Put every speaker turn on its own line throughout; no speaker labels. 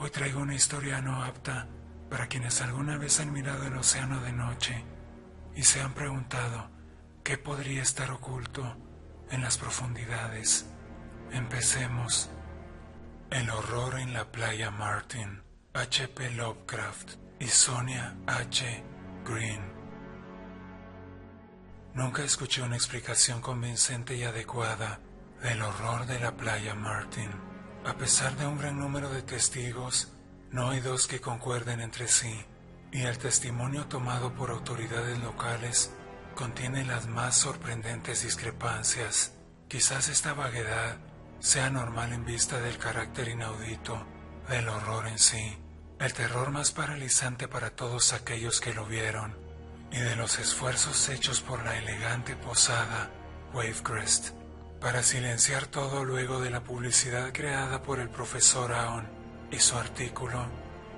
Hoy traigo una historia no apta para quienes alguna vez han mirado el océano de noche y se han preguntado qué podría estar oculto en las profundidades. Empecemos. El horror en la playa Martin, H.P. Lovecraft y Sonia H. Green. Nunca escuché una explicación convincente y adecuada del horror de la playa Martin. A pesar de un gran número de testigos, no hay dos que concuerden entre sí, y el testimonio tomado por autoridades locales contiene las más sorprendentes discrepancias. Quizás esta vaguedad sea normal en vista del carácter inaudito del horror en sí, el terror más paralizante para todos aquellos que lo vieron, y de los esfuerzos hechos por la elegante posada Wavecrest para silenciar todo luego de la publicidad creada por el profesor Aon y su artículo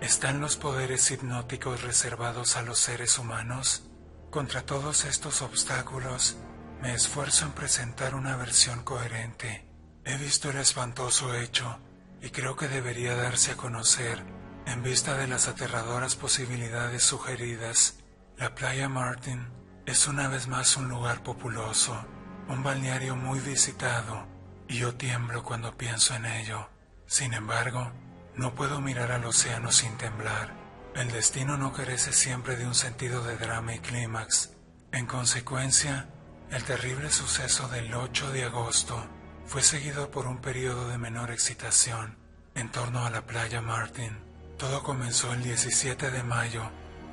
¿Están los poderes hipnóticos reservados a los seres humanos? Contra todos estos obstáculos, me esfuerzo en presentar una versión coherente. He visto el espantoso hecho y creo que debería darse a conocer en vista de las aterradoras posibilidades sugeridas. La playa Martin es una vez más un lugar populoso, un balneario muy visitado, y yo tiemblo cuando pienso en ello. Sin embargo, no puedo mirar al océano sin temblar. El destino no carece siempre de un sentido de drama y clímax. En consecuencia, el terrible suceso del 8 de agosto fue seguido por un periodo de menor excitación en torno a la playa Martin. Todo comenzó el 17 de mayo,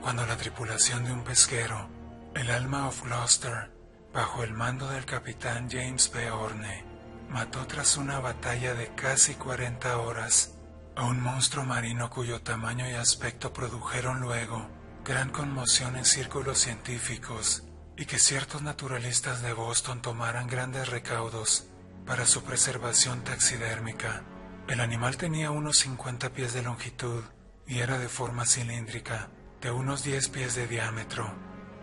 cuando la tripulación de un pesquero, el Alma of Gloucester, bajo el mando del capitán James B. Horne, mató tras una batalla de casi 40 horas a un monstruo marino cuyo tamaño y aspecto produjeron luego gran conmoción en círculos científicos y que ciertos naturalistas de Boston tomaran grandes recaudos para su preservación taxidérmica. El animal tenía unos 50 pies de longitud y era de forma cilíndrica, de unos 10 pies de diámetro.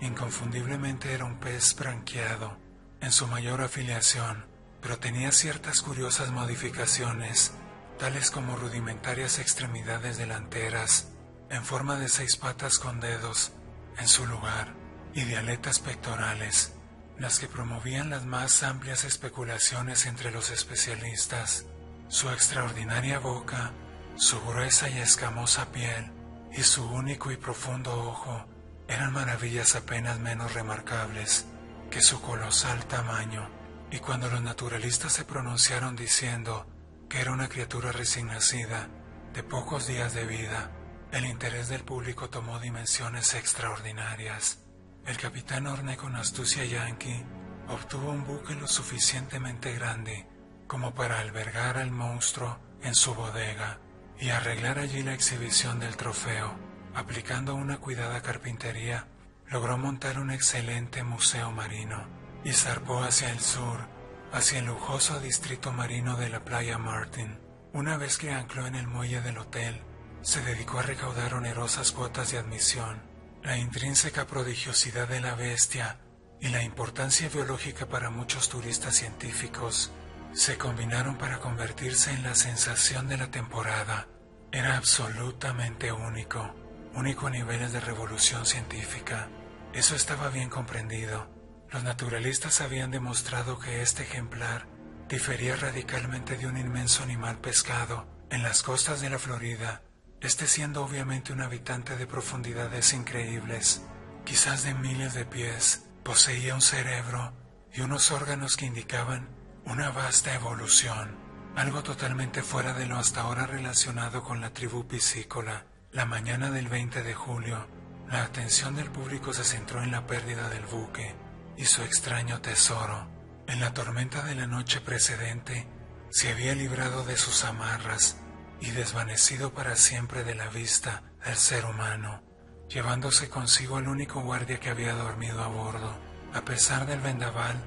Inconfundiblemente era un pez branquiado en su mayor afiliación, pero tenía ciertas curiosas modificaciones, tales como rudimentarias extremidades delanteras en forma de 6 patas con dedos en su lugar y de aletas pectorales, las que promovían las más amplias especulaciones entre los especialistas. Su extraordinaria boca, su gruesa y escamosa piel y su único y profundo ojo eran maravillas apenas menos remarcables que su colosal tamaño, y cuando los naturalistas se pronunciaron diciendo que era una criatura recién nacida, de pocos días de vida, el interés del público tomó dimensiones extraordinarias. El capitán Horne, con astucia yanqui, obtuvo un buque lo suficientemente grande como para albergar al monstruo en su bodega y arreglar allí la exhibición del trofeo. Aplicando una cuidada carpintería, logró montar un excelente museo marino y zarpó hacia el sur, hacia el lujoso distrito marino de la playa Martin. Una vez que ancló en el muelle del hotel, se dedicó a recaudar onerosas cuotas de admisión. La intrínseca prodigiosidad de la bestia y la importancia biológica para muchos turistas científicos se combinaron para convertirse en la sensación de la temporada. Era absolutamente único a niveles de revolución científica. Eso estaba bien comprendido. Los naturalistas habían demostrado que este ejemplar difería radicalmente de un inmenso animal pescado en las costas de la Florida, este siendo obviamente un habitante de profundidades increíbles, quizás de miles de pies. Poseía un cerebro y unos órganos que indicaban una vasta evolución, algo totalmente fuera de lo hasta ahora relacionado con la tribu piscícola. La mañana del 20 de julio, la atención del público se centró en la pérdida del buque y su extraño tesoro. En la tormenta de la noche precedente, se había librado de sus amarras y desvanecido para siempre de la vista del ser humano, llevándose consigo al único guardia que había dormido a bordo. A pesar del vendaval,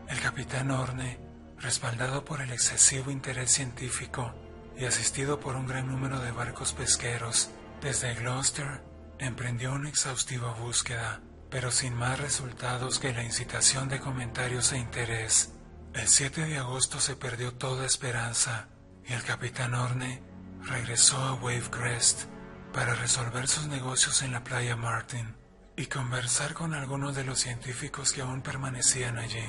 el capitán Horne, respaldado por el excesivo interés científico y asistido por un gran número de barcos pesqueros, desde Gloucester emprendió una exhaustiva búsqueda, pero sin más resultados que la incitación de comentarios e interés. El 7 de agosto se perdió toda esperanza y el capitán Horne regresó a Wave Crest para resolver sus negocios en la playa Martin y conversar con algunos de los científicos que aún permanecían allí.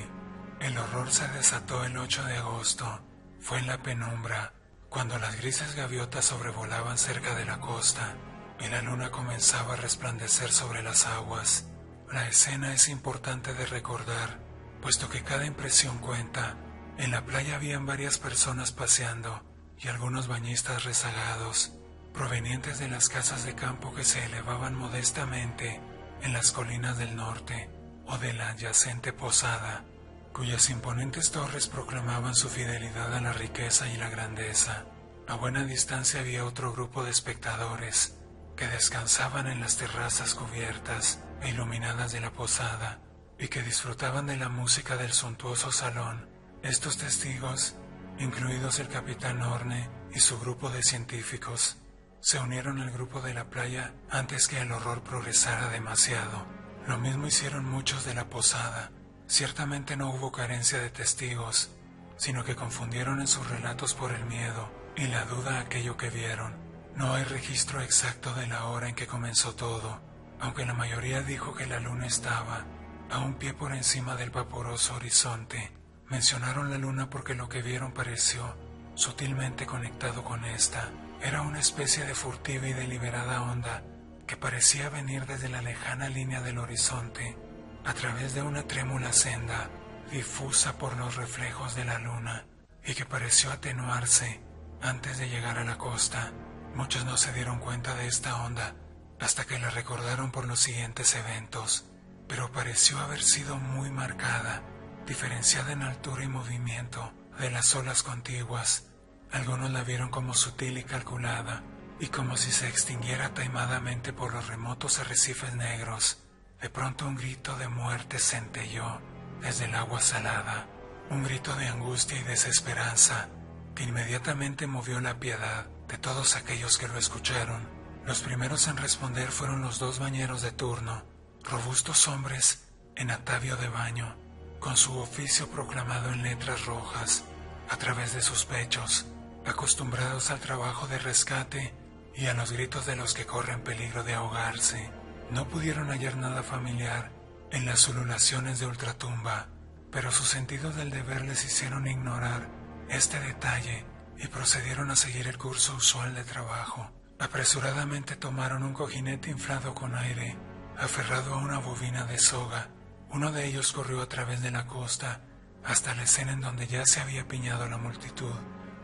El horror se desató el 8 de agosto. Fue en la penumbra, cuando las grises gaviotas sobrevolaban cerca de la costa y la luna comenzaba a resplandecer sobre las aguas. La escena es importante de recordar, puesto que cada impresión cuenta. En la playa habían varias personas paseando y algunos bañistas rezagados, provenientes de las casas de campo que se elevaban modestamente en las colinas del norte o de la adyacente posada, cuyas imponentes torres proclamaban su fidelidad a la riqueza y la grandeza. A buena distancia había otro grupo de espectadores que descansaban en las terrazas cubiertas e iluminadas de la posada y que disfrutaban de la música del suntuoso salón. Estos testigos, incluidos el capitán Horne y su grupo de científicos, se unieron al grupo de la playa antes que el horror progresara demasiado. Lo mismo hicieron muchos de la posada. Ciertamente no hubo carencia de testigos, sino que confundieron en sus relatos por el miedo y la duda aquello que vieron. No hay registro exacto de la hora en que comenzó todo, aunque la mayoría dijo que la luna estaba a un pie por encima del vaporoso horizonte. Mencionaron la luna porque lo que vieron pareció sutilmente conectado con esta. Era una especie de furtiva y deliberada onda que parecía venir desde la lejana línea del horizonte, a través de una trémula senda difusa por los reflejos de la luna, y que pareció atenuarse antes de llegar a la costa. Muchos no se dieron cuenta de esta onda hasta que la recordaron por los siguientes eventos, pero pareció haber sido muy marcada, diferenciada en altura y movimiento de las olas contiguas. Algunos la vieron como sutil y calculada, y como si se extinguiera taimadamente por los remotos arrecifes negros. De pronto un grito de muerte centelló desde el agua salada, un grito de angustia y desesperanza que inmediatamente movió la piedad de todos aquellos que lo escucharon. Los primeros en responder fueron los dos bañeros de turno, robustos hombres en atavio de baño, con su oficio proclamado en letras rojas a través de sus pechos, acostumbrados al trabajo de rescate y a los gritos de los que corren peligro de ahogarse. No pudieron hallar nada familiar en las ululaciones de ultratumba, pero sus sentidos del deber les hicieron ignorar este detalle y procedieron a seguir el curso usual de trabajo. Apresuradamente tomaron un cojinete inflado con aire, aferrado a una bobina de soga. Uno de ellos corrió a través de la costa hasta la escena en donde ya se había apiñado la multitud.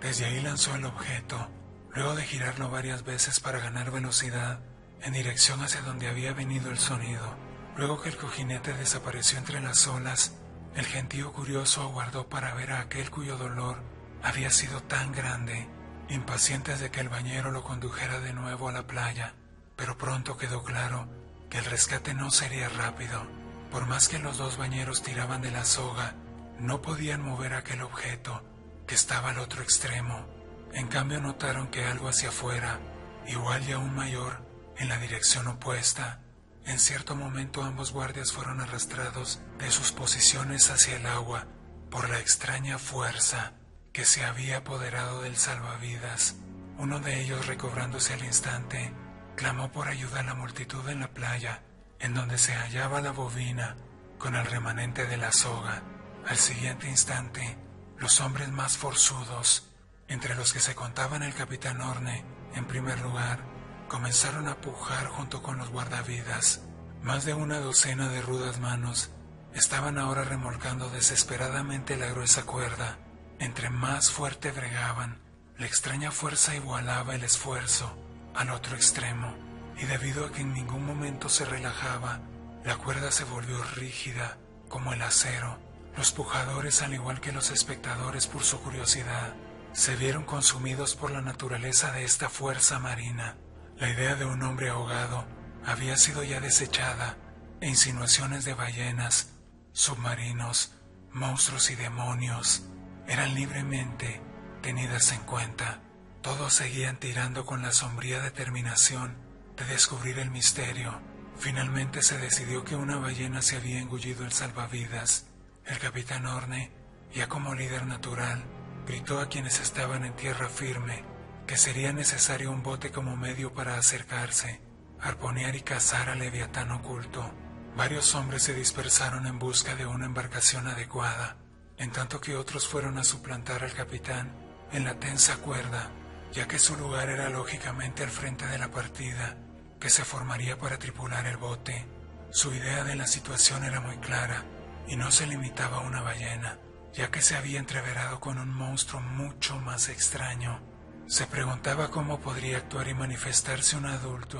Desde ahí lanzó el objeto, luego de girarlo varias veces para ganar velocidad en dirección hacia donde había venido el sonido. Luego que el cojinete desapareció entre las olas, el gentío curioso aguardó para ver a aquel cuyo dolor había sido tan grande, impacientes de que el bañero lo condujera de nuevo a la playa. Pero pronto quedó claro que el rescate no sería rápido. Por más que los dos bañeros tiraban de la soga, no podían mover aquel objeto que estaba al otro extremo. En cambio notaron que algo hacia afuera, igual y aún mayor, en la dirección opuesta. En cierto momento ambos guardias fueron arrastrados de sus posiciones hacia el agua por la extraña fuerza que se había apoderado del salvavidas. Uno de ellos, recobrándose al instante, clamó por ayuda a la multitud en la playa, en donde se hallaba la bobina con el remanente de la soga. Al siguiente instante, los hombres más forzudos, entre los que se contaban el capitán Horne en primer lugar, comenzaron a pujar junto con los guardavidas. Más de una docena de rudas manos estaban ahora remolcando desesperadamente la gruesa cuerda. Entre más fuerte bregaban, la extraña fuerza igualaba el esfuerzo al otro extremo, y debido a que en ningún momento se relajaba, la cuerda se volvió rígida como el acero. Los pujadores, al igual que los espectadores por su curiosidad, se vieron consumidos por la naturaleza de esta fuerza marina. La idea de un hombre ahogado había sido ya desechada, e insinuaciones de ballenas, submarinos, monstruos y demonios eran libremente tenidas en cuenta. Todos seguían tirando con la sombría determinación de descubrir el misterio. Finalmente se decidió que una ballena se había engullido el salvavidas. El capitán Horne, ya como líder natural, gritó a quienes estaban en tierra firme que sería necesario un bote como medio para acercarse, arponear y cazar al leviatán oculto. Varios hombres se dispersaron en busca de una embarcación adecuada, en tanto que otros fueron a suplantar al capitán en la tensa cuerda, ya que su lugar era lógicamente al frente de la partida, que se formaría para tripular el bote. Su idea de la situación era muy clara, y no se limitaba a una ballena, ya que se había entreverado con un monstruo mucho más extraño. Se preguntaba cómo podría actuar y manifestarse un adulto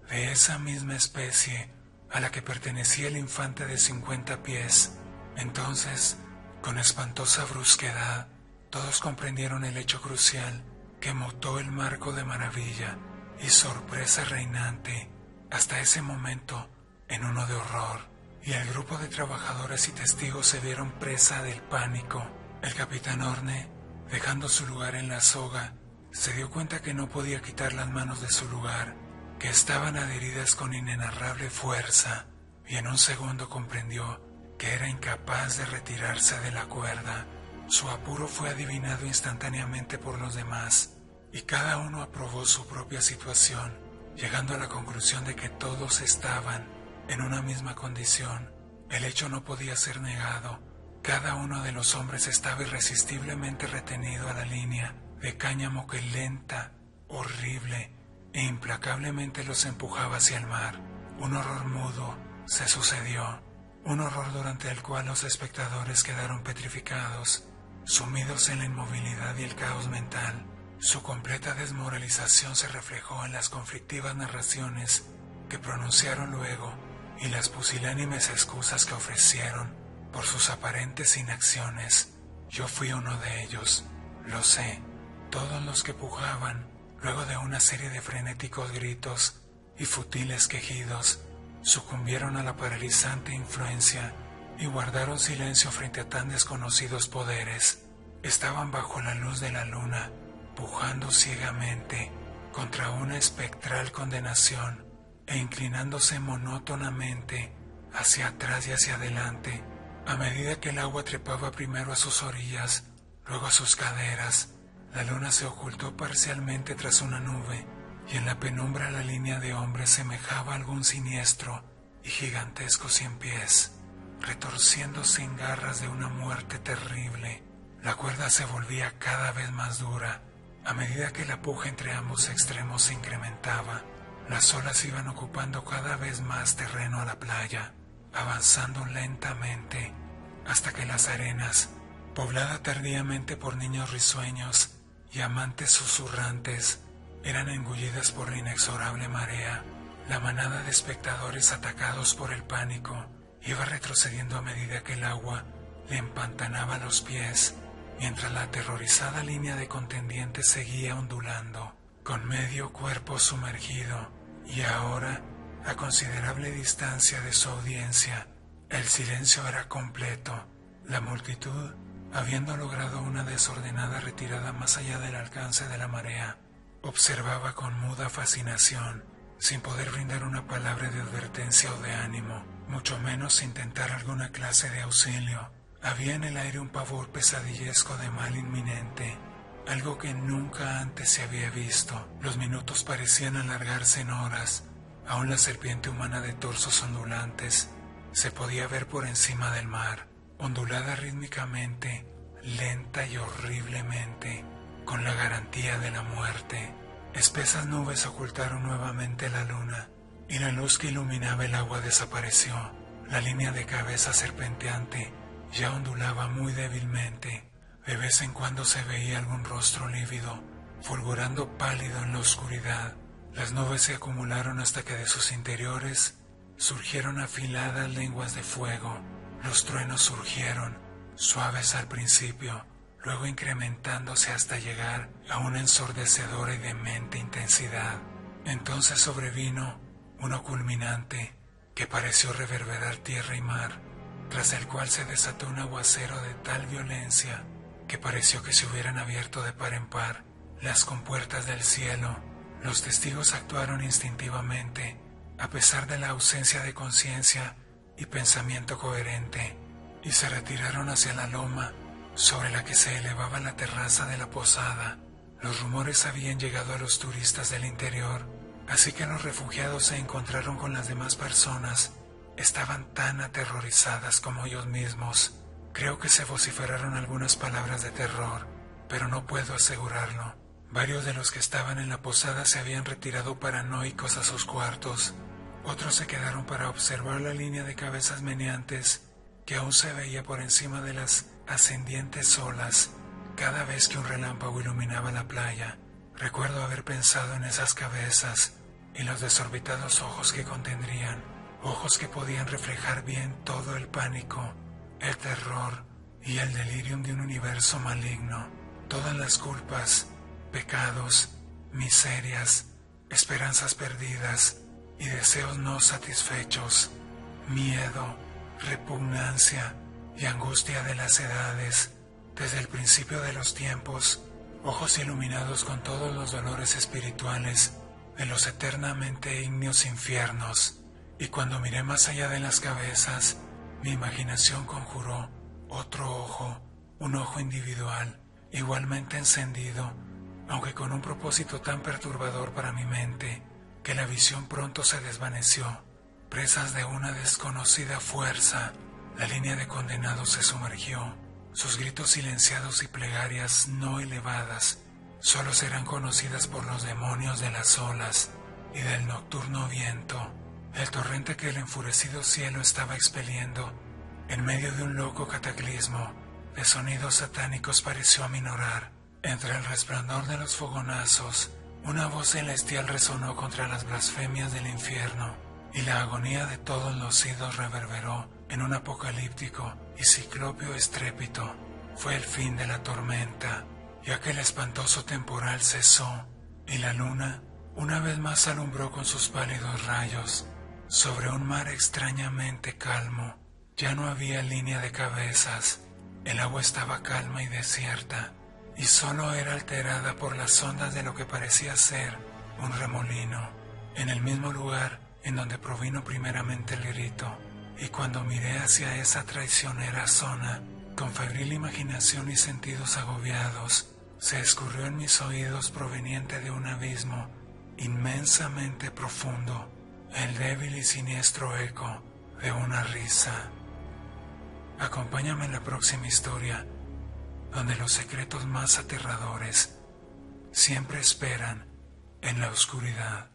de esa misma especie a la que pertenecía el infante de 50 pies. Entonces, con espantosa brusquedad, todos comprendieron el hecho crucial que mutó el marco de maravilla y sorpresa reinante hasta ese momento en uno de horror, y el grupo de trabajadores y testigos se vieron presa del pánico. El capitán Horne, dejando su lugar en la soga, se dio cuenta que no podía quitar las manos de su lugar, que estaban adheridas con inenarrable fuerza, y en un segundo comprendió que era incapaz de retirarse de la cuerda. Su apuro fue adivinado instantáneamente por los demás, y cada uno aprobó su propia situación, llegando a la conclusión de que todos estaban en una misma condición. El hecho no podía ser negado. Cada uno de los hombres estaba irresistiblemente retenido a la línea de cáñamo que lenta, horrible e implacablemente los empujaba hacia el mar. Un horror mudo se sucedió, un horror durante el cual los espectadores quedaron petrificados, sumidos en la inmovilidad y el caos mental. Su completa desmoralización se reflejó en las conflictivas narraciones que pronunciaron luego y las pusilánimes excusas que ofrecieron por sus aparentes inacciones. Yo fui uno de ellos, lo sé. Todos los que pujaban, luego de una serie de frenéticos gritos y futiles quejidos, sucumbieron a la paralizante influencia y guardaron silencio frente a tan desconocidos poderes. Estaban bajo la luz de la luna, pujando ciegamente contra una espectral condenación e inclinándose monótonamente hacia atrás y hacia adelante, a medida que el agua trepaba primero a sus orillas, luego a sus caderas. La luna se ocultó parcialmente tras una nube, y en la penumbra la línea de hombres semejaba a algún siniestro y gigantesco cien pies, retorciéndose en garras de una muerte terrible. La cuerda se volvía cada vez más dura, a medida que la puja entre ambos extremos se incrementaba. Las olas iban ocupando cada vez más terreno a la playa, avanzando lentamente, hasta que las arenas, poblada tardíamente por niños risueños y amantes susurrantes, eran engullidas por la inexorable marea. La manada de espectadores, atacados por el pánico, iba retrocediendo a medida que el agua le empantanaba los pies, mientras la aterrorizada línea de contendientes seguía ondulando, con medio cuerpo sumergido, y ahora a considerable distancia de su audiencia. El silencio era completo. La multitud, habiendo logrado una desordenada retirada más allá del alcance de la marea, observaba con muda fascinación, sin poder brindar una palabra de advertencia o de ánimo, mucho menos intentar alguna clase de auxilio. Había en el aire un pavor pesadillesco de mal inminente, algo que nunca antes se había visto. Los minutos parecían alargarse en horas. Aún la serpiente humana de torsos ondulantes se podía ver por encima del mar, ondulada rítmicamente, lenta y horriblemente, con la garantía de la muerte. Espesas nubes ocultaron nuevamente la luna, y la luz que iluminaba el agua desapareció. La línea de cabeza serpenteante ya ondulaba muy débilmente. De vez en cuando se veía algún rostro lívido, fulgurando pálido en la oscuridad. Las nubes se acumularon hasta que de sus interiores surgieron afiladas lenguas de fuego. Los truenos surgieron, suaves al principio, luego incrementándose hasta llegar a una ensordecedora y demente intensidad. Entonces sobrevino uno culminante que pareció reverberar tierra y mar, tras el cual se desató un aguacero de tal violencia que pareció que se hubieran abierto de par en par las compuertas del cielo. Los testigos actuaron instintivamente, a pesar de la ausencia de conciencia y pensamiento coherente, y se retiraron hacia la loma sobre la que se elevaba la terraza de la posada. Los rumores habían llegado a los turistas del interior, así que los refugiados se encontraron con las demás personas. Estaban tan aterrorizadas como ellos mismos. Creo que se vociferaron algunas palabras de terror, pero no puedo asegurarlo. Varios de los que estaban en la posada se habían retirado paranoicos a sus cuartos. Otros se quedaron para observar la línea de cabezas meneantes que aún se veía por encima de las ascendientes olas cada vez que un relámpago iluminaba la playa. Recuerdo haber pensado en esas cabezas y los desorbitados ojos que contendrían, ojos que podían reflejar bien todo el pánico, el terror y el delirium de un universo maligno, todas las culpas, pecados, miserias, esperanzas perdidas y deseos no satisfechos, miedo, repugnancia y angustia de las edades, desde el principio de los tiempos, ojos iluminados con todos los dolores espirituales de los eternamente ignios infiernos. Y cuando miré más allá de las cabezas, mi imaginación conjuró otro ojo, un ojo individual, igualmente encendido, aunque con un propósito tan perturbador para mi mente, que la visión pronto se desvaneció. Presas de una desconocida fuerza, la línea de condenados se sumergió. Sus gritos silenciados y plegarias no elevadas solo serán conocidas por los demonios de las olas y del nocturno viento. El torrente que el enfurecido cielo estaba expeliendo en medio de un loco cataclismo de sonidos satánicos pareció aminorar. Entre el resplandor de los fogonazos, una voz celestial resonó contra las blasfemias del infierno, y la agonía de todos los idos reverberó en un apocalíptico y ciclópeo estrépito. Fue el fin de la tormenta, y aquel espantoso temporal cesó, y la luna una vez más alumbró con sus pálidos rayos sobre un mar extrañamente calmo. Ya no había línea de cabezas, el agua estaba calma y desierta, y solo era alterada por las ondas de lo que parecía ser un remolino, en el mismo lugar en donde provino primeramente el grito. Y cuando miré hacia esa traicionera zona, con febril imaginación y sentidos agobiados, se escurrió en mis oídos proveniente de un abismo inmensamente profundo el débil y siniestro eco de una risa. Acompáñame en la próxima historia, donde los secretos más aterradores siempre esperan en la oscuridad.